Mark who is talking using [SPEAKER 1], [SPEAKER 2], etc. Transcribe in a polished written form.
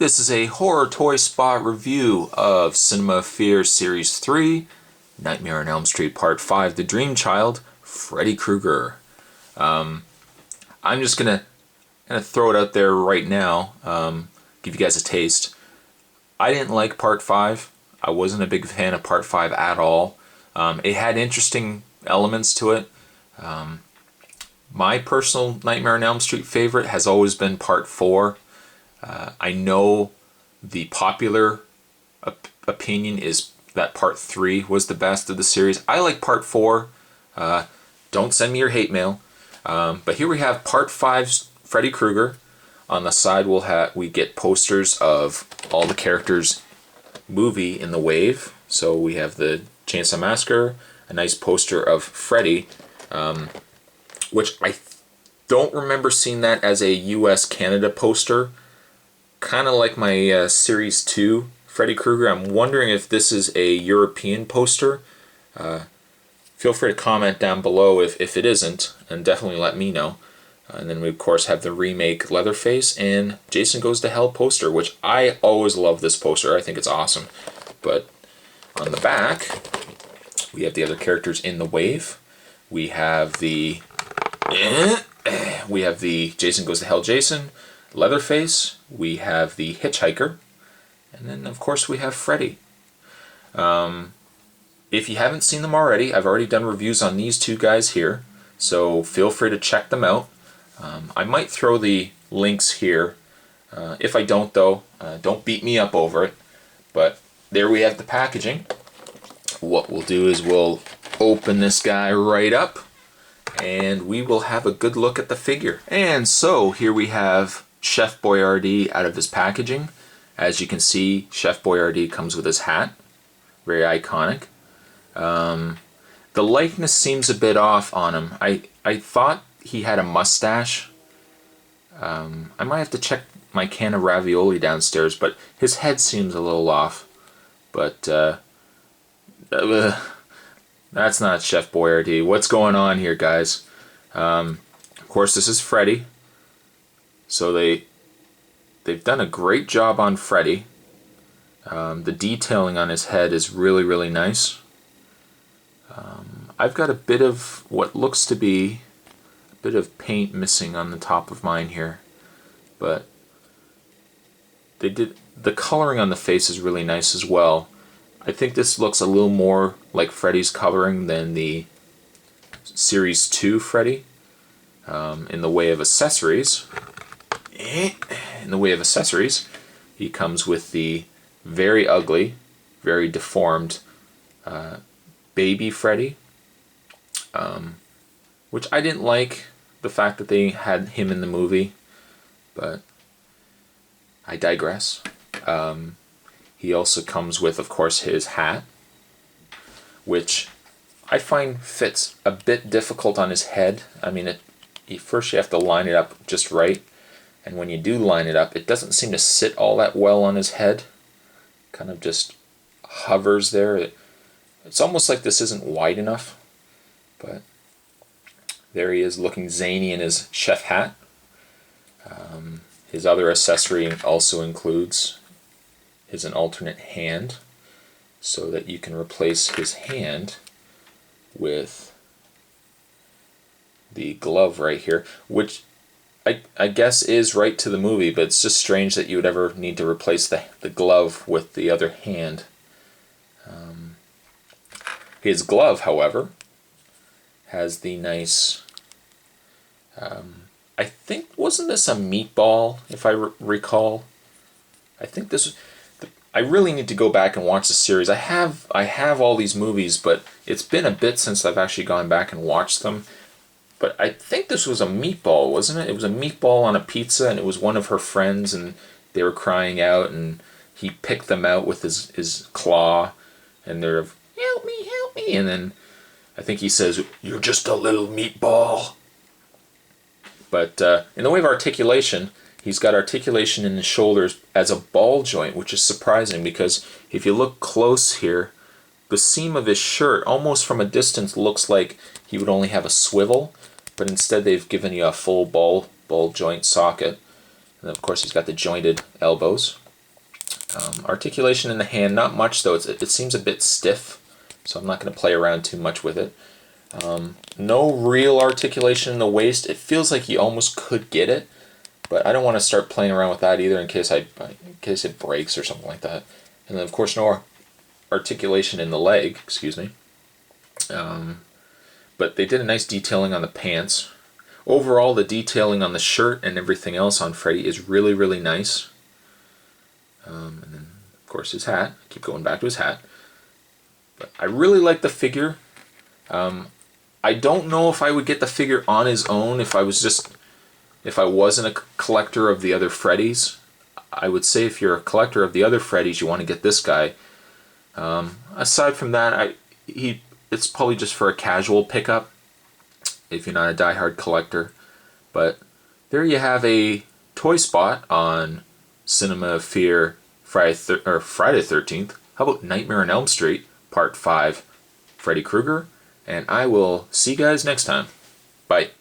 [SPEAKER 1] This is a horror toy spot review of Cinema Fear Series 3, Nightmare on Elm Street Part 5, The Dream Child, Freddy Krueger. I'm just gonna throw it out there right now, give you guys a taste. I didn't like Part 5. I wasn't a big fan of Part 5 at all. It had interesting elements to it. My personal Nightmare on Elm Street favorite has always been Part 4. I know the popular opinion is that Part 3 was the best of the series. I like Part 4. Don't send me your hate mail. But here we have Part 5's Freddy Krueger. On the side we get posters of all the characters' movie in the wave. So we have the Chainsaw Massacre, a nice poster of Freddy, which I don't remember seeing that as a US-Canada poster. Kind of like my Series 2 Freddy Krueger. I'm wondering if this is a European poster. Feel free to comment down below if it isn't, and definitely let me know. And then we of course have the remake Leatherface and Jason Goes to Hell poster, which I always love this poster. I think it's awesome. But on the back, we have the other characters in the wave. We have the Jason Goes to Hell Jason, Leatherface, we have the Hitchhiker, and then of course we have Freddy. If you haven't seen them already, I've already done reviews on these two guys here, so feel free to check them out. I might throw the links here. If I don't though, don't beat me up over it. But there we have the packaging. What we'll do is we'll open this guy right up, and we will have a good look at the figure. And so here we have Chef Boyardee out of his packaging. As you can see, Chef Boyardee comes with his hat. Very iconic. The likeness seems a bit off on him. I thought he had a mustache. I might have to check my can of ravioli downstairs, but his head seems a little off. But that's not Chef Boyardee. What's going on here, guys? Of course, this is Freddy. So they've done a great job on Freddy. The detailing on his head is really, really nice. I've got a bit of what looks to be a bit of paint missing on the top of mine here, but the coloring on the face is really nice as well. I think this looks a little more like Freddy's coloring than the Series 2 Freddy. In the way of accessories, he comes with the very ugly, very deformed baby Freddy, which I didn't like the fact that they had him in the movie, but I digress. He also comes with, of course, his hat, which I find fits a bit difficult on his head. I mean, first you have to line it up just right, and when you do line it up, it doesn't seem to sit all that well on his head. Kind of just hovers there. It's almost like this isn't wide enough, but there he is looking zany in his chef hat. His other accessory also includes an alternate hand, so that you can replace his hand with the glove right here, which I guess is right to the movie, but it's just strange that you would ever need to replace the glove with the other hand. His glove, however, has the nice, I think, wasn't this a meatball, if I recall? I think this, I really need to go back and watch the series. I have all these movies, but it's been a bit since I've actually gone back and watched them. But I think this was a meatball, wasn't it? It was a meatball on a pizza, and it was one of her friends, and they were crying out, and he picked them out with his claw, and they're, help me, and then I think he says, you're just a little meatball. But in the way of articulation, he's got articulation in his shoulders as a ball joint, which is surprising, because if you look close here, the seam of his shirt, almost from a distance, looks like he would only have a swivel, but instead they've given you a full ball joint socket. And of course he's got the jointed elbows. Articulation in the hand, not much though. It seems a bit stiff, so I'm not going to play around too much with it. No real articulation in the waist. It feels like you almost could get it, but I don't want to start playing around with that either in case it breaks or something like that. And then of course no articulation in the leg, excuse me. But they did a nice detailing on the pants. Overall, the detailing on the shirt and everything else on Freddy is really, really nice. And then, of course, his hat. I keep going back to his hat. But I really like the figure. I don't know if I would get the figure on his own if I wasn't a collector of the other Freddys. I would say if you're a collector of the other Freddys, you want to get this guy. Aside from that, it's probably just for a casual pickup if you're not a diehard collector. But there you have a toy spot on Cinema of Fear Friday the 13th. How about Nightmare on Elm Street Part 5 Freddy Krueger? And I will see you guys next time. Bye.